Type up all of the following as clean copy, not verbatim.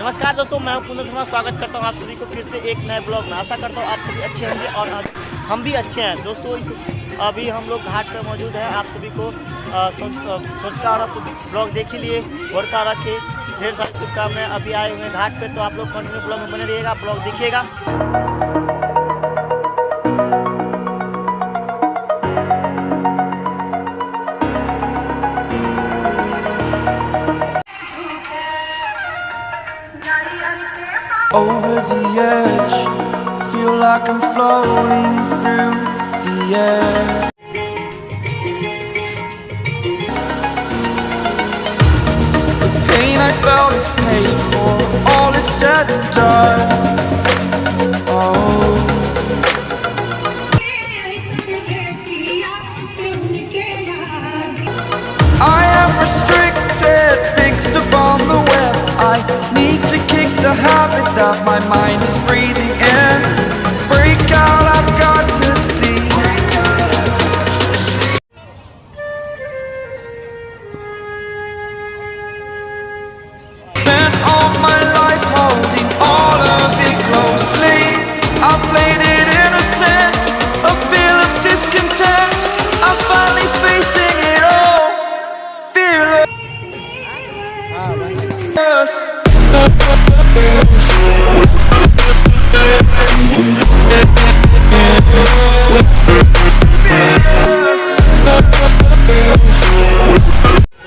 नमस्कार दोस्तों, मैं कुंदन शर्मा स्वागत करता हूं आप सभी को फिर से एक नए ब्लॉग में। आशा करता हूं आप सभी अच्छे होंगे और हम भी अच्छे हैं। दोस्तों अभी हम लोग घाट पर मौजूद हैं। आप सभी को सोच का और आपको ब्लॉग देख ही लिए, गोरखा रखे, ढेर सारी शुभकामनाएं। अभी आए हुए हैं घाट पर, तो आप लोग कंटिन्यू ब्लॉग में बने रहिएगा, ब्लॉग देखिएगा। Over the edge, feel like I'm floating through the air. The pain I felt is paid for, all is said and done. Oh, I am restricted, fixed upon the web. I need to kick the habit that my mind is breathing in. Break out, I've got to see. Spent all my life holding all of it closely. I played it innocent, a feel of discontent. I'm finally facing it all, fearless.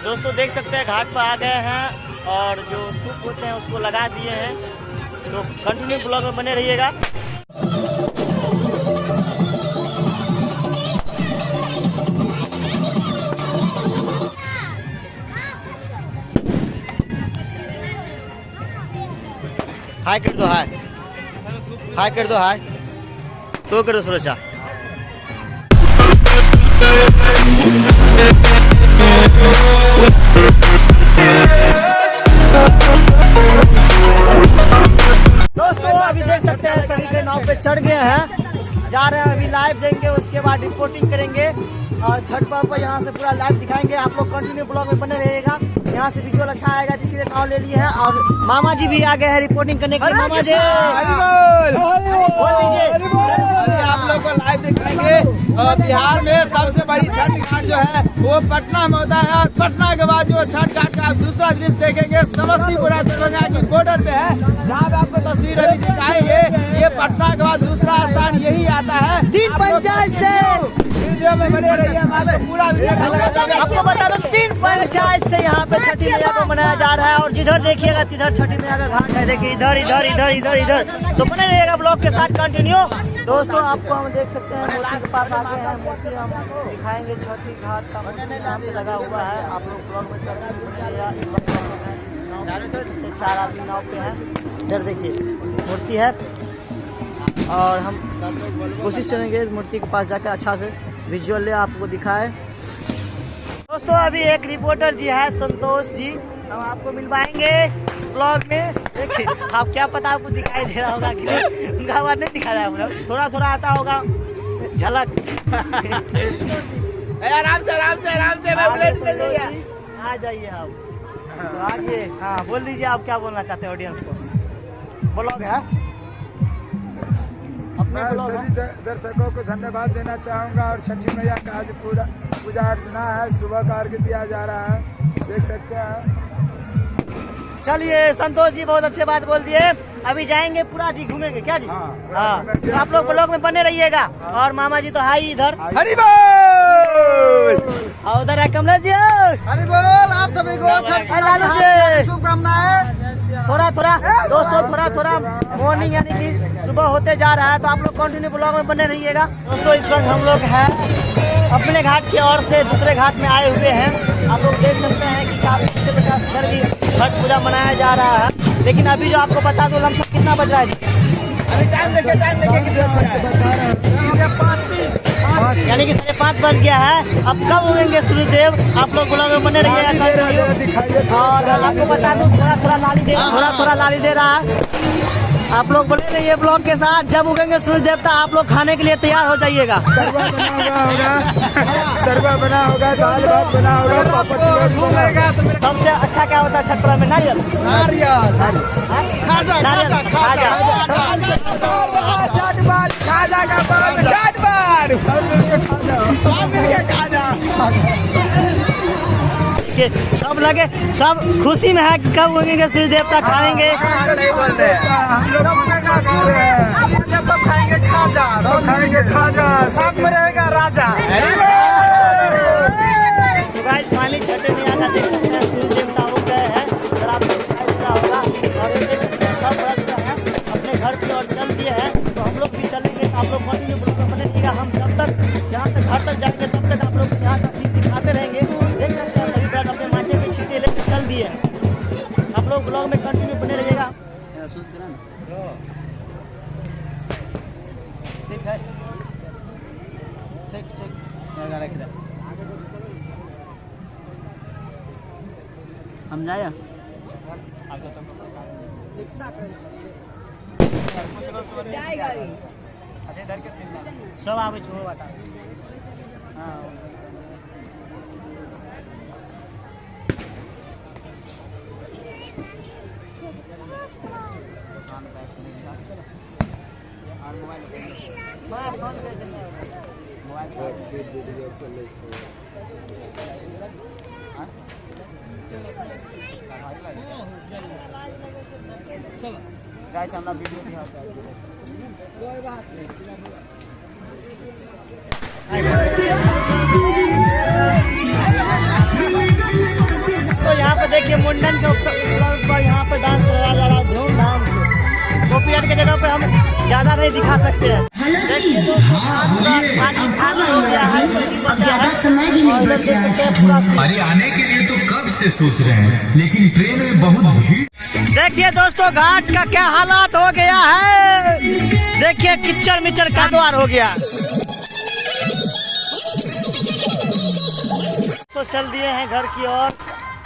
दोस्तों देख सकते हैं घाट पर आ गए हैं और जो soup होते हैं उसको लगा दिए हैं। तो कंटिन्यू ब्लॉग में बने रहिएगा। हाय कर दो, हाय कर दो, हाय तो कर दो सुरक्षा। दोस्तों अभी देख सकते हैं सभी के नाव पे चढ़ गए हैं, जा रहे हैं। अभी लाइव देंगे, उसके बाद रिपोर्टिंग करेंगे और छठ पर्व पर यहाँ से पूरा लाइव दिखाएंगे। आप लोग कंटिन्यू ब्लॉग में बने रहिएगा। यहाँ से विजुअल अच्छा आएगा, इसीलिए नाव ले लिए हैं। और मामा जी भी आ गए हैं रिपोर्टिंग करने के लिए। मामा जी बोल दीजिए, आप लोग को लाइव दिखाएंगे। बिहार में सबसे बड़ी छठ घाट जो है वो पटना में होता है, और पटना के बाद जो छठ घाट का आप दूसरा दृश्य देखेंगे समस्तीपुर दरभंगा की बॉर्डर पे है, जहाँ पे आपको तस्वीर अभी दिखाएंगे। ये पटना के बाद दूसरा स्थान यही आता है। तीन पंचायत से वीडियो में बने रहिए, पूरा वीडियो आपको बता दो 3 पंचायत से यहाँ पे छठी मैया को मनाया जा रहा है। और जिधर देखिएगा तिधर छठी मैया का घाट है। देखिए इधर इधर इधर इधर इधर, तो बने रहिएगा ब्लॉग के साथ कंटिन्यू। दोस्तों आपको हम देख सकते हैं मूर्ति के पास आ गए हैं। मूर्ति हम दिखाएंगे, छठी घाट का यहाँ पे लगा हुआ है। आप लोग ब्लॉग में तो 4 आदमी नाव पे हैं। इधर देखिए मूर्ति है और हम कोशिश करेंगे मूर्ति के पास जाकर अच्छा से विजुअल ले आपको दिखाए। दोस्तों अभी एक रिपोर्टर जी है, संतोष जी, हम आपको मिलवाएंगे इस ब्लॉग में। देखिए आप क्या पता आपको दिखाई दे रहा होगा कि उनका आवाज नहीं दिखा रहा है, थोड़ा थोड़ा आता होगा झलक। आराम से आ जाइए आप, तो आइए। हाँ बोल दीजिए, आप क्या बोलना चाहते हैं ऑडियंस को? ब्लॉग है मैं सभी दर्शकों को धन्यवाद देना चाहूँगा। और छठी मैया का आज पूरा पूजा अर्चना है, सुबह का अर्घ्य दिया जा रहा है, देख सकते हैं। चलिए संतोष जी बहुत अच्छी बात बोल दिए। अभी जाएंगे पूरा जी, घूमेंगे क्या जी? हाँ तो आप लोग ब्लॉग में बने रहिएगा। और मामा जी तो हाई इधर, हरि बोल। और उधर है कमला जी, हरि बोल। आप सभी को लालू जी शुभकामनाएं। थोड़ा दोस्तों थोड़ा मॉर्निंग यानी कि सुबह होते जा रहा है, तो आप लोग कंटिन्यू ब्लॉग में बने रहिएगा। दोस्तों इस वक्त हम लोग हैं अपने घाट की ओर से दूसरे घाट में आए हुए हैं। आप लोग देख सकते हैं कि काफी अच्छे प्रकार से भी छठ पूजा मनाया जा रहा है। लेकिन अभी जो आपको बता दो लमसम कितना बज रहा है जी? अभी टाइम देखिए कितना हो रहा है। 5 यानी कि 5:30 बज गया है। अब कब होंगे सूर्यदेव? आप लोग ब्लॉग में बने रहिएगा। और आपको बता दूं थोड़ा लाली दे रहा है। आप लोग बोले ना ये ब्लॉग के साथ जब उगेंगे सूरज देवता आप लोग खाने के लिए तैयार हो जाइएगा। तरुआ बना होगा, दाल भात बना होगा, पापड़ घूमेगा तो मेरे सबसे अच्छा क्या होता है छठ पर्व में? नारियल। खाजा नारियल खाजा। छठबार खाजा का पर्व छठबार सब मिलके खाजा। सब लगे सब खुशी में है कि कब उगेंगे सूर्य देवता खाएंगे। नहीं बोल रहे हम लोग जब खाएंगे खाजा, सब खाएंगे खाजा, सब में रहेगा राजा। तो गाइस फाइनली छठे में आकर देख सकते हैं सूर्य देवता हो गए हैं। अगर आपको दिखाई दे रहा होगा और ये देख सकते हैं सब व्रत जो है अपने घर की ओर चल दिए हैं। तो हम लोग भी चलेंगे, आप लोग कंटिन्यू ब्लॉग में बने रहिएगा। हम जब तक जहाँ तक घर तक जाएंगे तब तक आप लोग यहाँ का सीन दिखाते रहेंगे। देख सकते हैं सभी व्रत अपने माथे में छींटे लेकर चल दिए हैं। आप लोग ब्लॉग में कंटिन्यू बने रहिएगा। ठीक है, ठीक हम जाए सब आवे छो बता। हाँ चलो गाइस हमरा वीडियो नहीं आता है। कोई बात नहीं। तो यहाँ पे देखिए मुंडन के उत्सव पर यहाँ पे डांस कराया जा रहा है धूमधाम से। कॉपीराइट के जगह पे हम ज्यादा नहीं दिखा सकते हैं। देखिए दोस्तों खाना हो गया है, अब ज्यादा समय भी नहीं बच रहा है। अरे आने के लिए तो कब से सोच रहे हैं, लेकिन ट्रेन में बहुत भीड़। देखिए दोस्तों घाट का क्या हालात हो गया है। देखिए किच्चर मिच्चर का द्वार हो गया। तो चल दिए हैं घर की ओर,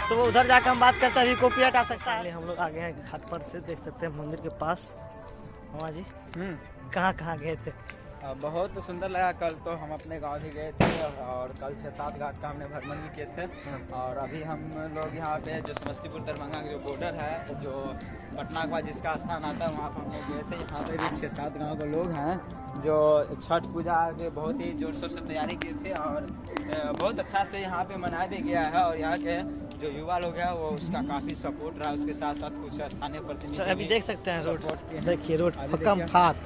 तो उधर जाकर हम बात करते हैं। अभी कॉपीराइट आ सकता है। हम लोग आ गए हैं घाट पर से, देख सकते हैं मंदिर के पास। मामा जी कहाँ गए थे? बहुत सुंदर लगा। कल तो हम अपने गांव ही गए थे और कल 6-7 घाट का हमने भ्रमण भी किए थे। और अभी हम लोग यहाँ पे जो समस्तीपुर दरभंगा का जो बॉर्डर है, जो पटना के बाद जिसका स्थान आता है, वहाँ पर हम लोग गए थे। यहाँ पे भी 6-7 गाँव के लोग हैं जो छठ पूजा के बहुत ही जोर शोर से तैयारी किए थे और बहुत अच्छा से यहाँ पे मनाया भी गया है। और यहाँ के जो युवा लोग हैं वो उसका काफ़ी सपोर्ट रहा। उसके साथ साथ कुछ स्थानीय प्रतिनिधि अभी देख सकते हैं रोड, देखिए रोड फकम फाक।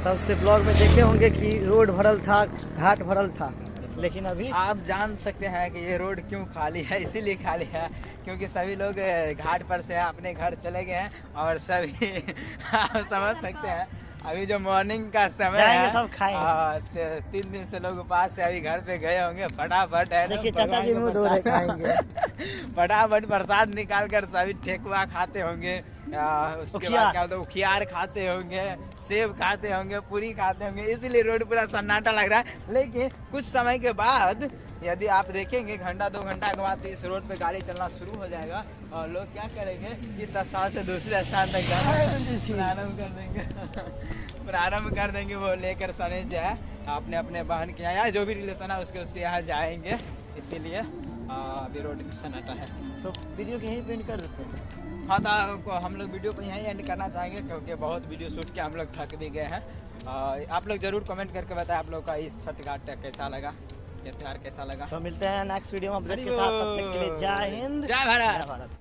तब से ब्लॉग में देखे होंगे कि रोड भरल था, घाट भरल था, लेकिन अभी आप जान सकते हैं कि ये रोड क्यों खाली है। इसीलिए खाली है क्योंकि सभी लोग घाट पर से अपने घर चले गए हैं और सभी आप समझ सकते हैं अभी जो मॉर्निंग का समय है, सब खाएंगे। 3 दिन से लोग उपास से अभी घर पे गए होंगे। फटाफट है देखिए चाचा जी मुँह धो रहे खाएंगे। फटाफट प्रसाद निकाल कर सभी ठेकुआ खाते होंगे। उसके बाद क्या होता है, उखियार खाते होंगे, सेब खाते होंगे, पूरी खाते होंगे। इसीलिए रोड पूरा सन्नाटा लग रहा है। लेकिन कुछ समय के बाद यदि आप देखेंगे 1-2 घंटा के बाद तो इस रोड पे गाड़ी चलना शुरू हो जाएगा और लोग क्या करेंगे, इस स्थान से दूसरे स्थान तक जाना प्रारंभ कर देंगे। वो लेकर सने जो है अपने अपने बहन के यहाँ जो भी रिलेशन है उसके यहाँ जाएंगे। इसीलिए अभी रोड सन्नाटा है। तो वीडियो के यहीं पेंट कर देते हैं। हाँ तो हम लोग वीडियो को यहीं एंड करना चाहेंगे क्योंकि बहुत वीडियो शूट के हम लोग थक भी गए हैं। आप लोग जरूर कमेंट करके बताएं आप लोग का इस छठ घाट कैसा लगा, ये त्यौहार कैसा लगा। तो मिलते हैं नेक्स्ट वीडियो में अपडेट के साथ। तब तक के लिए जय हिंद, जय भारत।